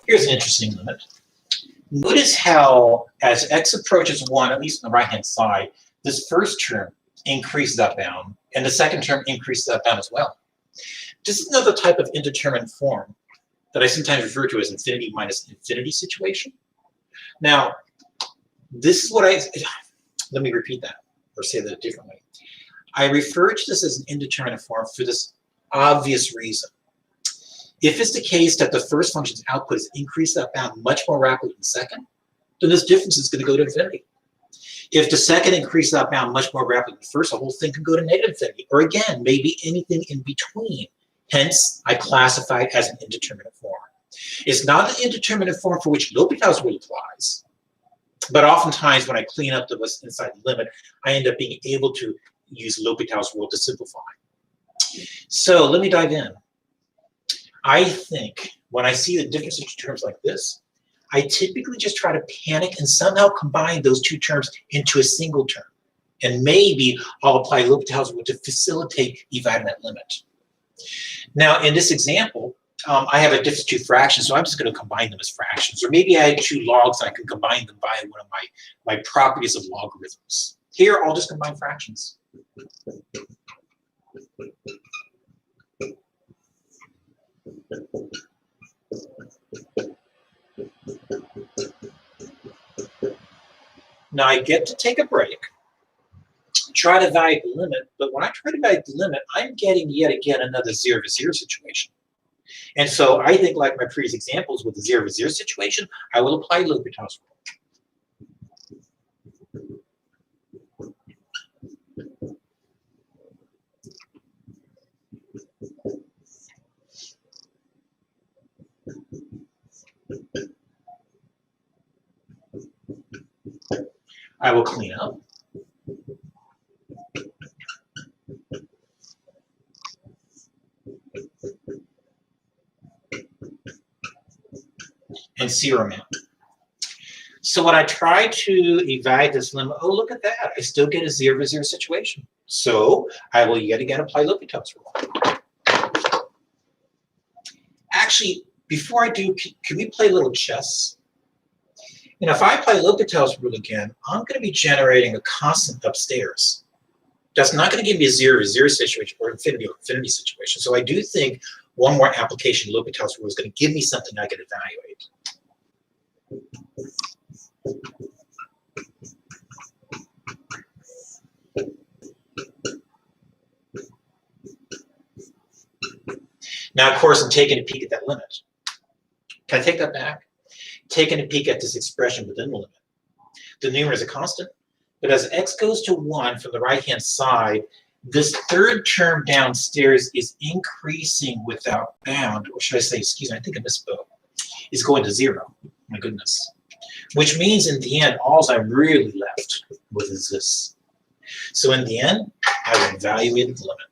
Here's an interesting limit. Notice how as x approaches 1, at least on the right-hand side, this first term increases that bound, and the second term increases that bound as well. This is another type of indeterminate form that I sometimes refer to as infinity minus infinity situation. Now, this is what let me repeat that, or say that a different way. I refer to this as an indeterminate form for this obvious reason. If it's the case that the first function's output is increased that bound much more rapidly than the second, then this difference is going to go to infinity. If the second increases that bound much more rapidly than the first, the whole thing can go to negative infinity, or again, maybe anything in between. Hence, I classify it as an indeterminate form. It's not an indeterminate form for which L'Hopital's rule applies, but oftentimes when I clean up what's inside the limit, I end up being able to use L'Hopital's rule to simplify. So let me dive in. I think when I see the difference in terms like this, I typically just try to panic and somehow combine those two terms into a single term. And maybe I'll apply L'Hopital's rule to facilitate evading that limit. Now, in this example, I have a difference of two fractions, so I'm just going to combine them as fractions. Or maybe I had two logs and I can combine them by one of my properties of logarithms. Here, I'll just combine fractions. Now I get to take a break, try to evaluate the limit, but when I try to evaluate the limit, I'm getting yet again another 0 to 0 situation. And so I think, like my previous examples with the 0 to 0 situation, I will apply L'Hopital's rule. I will clean up. And zero them out. So when I try to evaluate this limit, oh, look at that. I still get a 0 to 0 situation. So I will yet again apply L'Hopital's rule. Actually, before I do, can we play a little chess? If I apply L'Hopital's rule again, I'm going to be generating a constant upstairs. That's not going to give me a 0 to 0 situation or infinity situation. So I do think one more application of L'Hopital's rule is going to give me something I can evaluate. Now, of course, I'm taking a peek at that limit. Can I take that back? Taking a peek at this expression within the limit. The numerator is a constant, but as x goes to 1 from the right-hand side, this third term downstairs is increasing without bound, or should I say, excuse me, I think I misspoke, is going to 0. My goodness. Which means in the end, all I'm really left with is this. So in the end, I will evaluate the limit.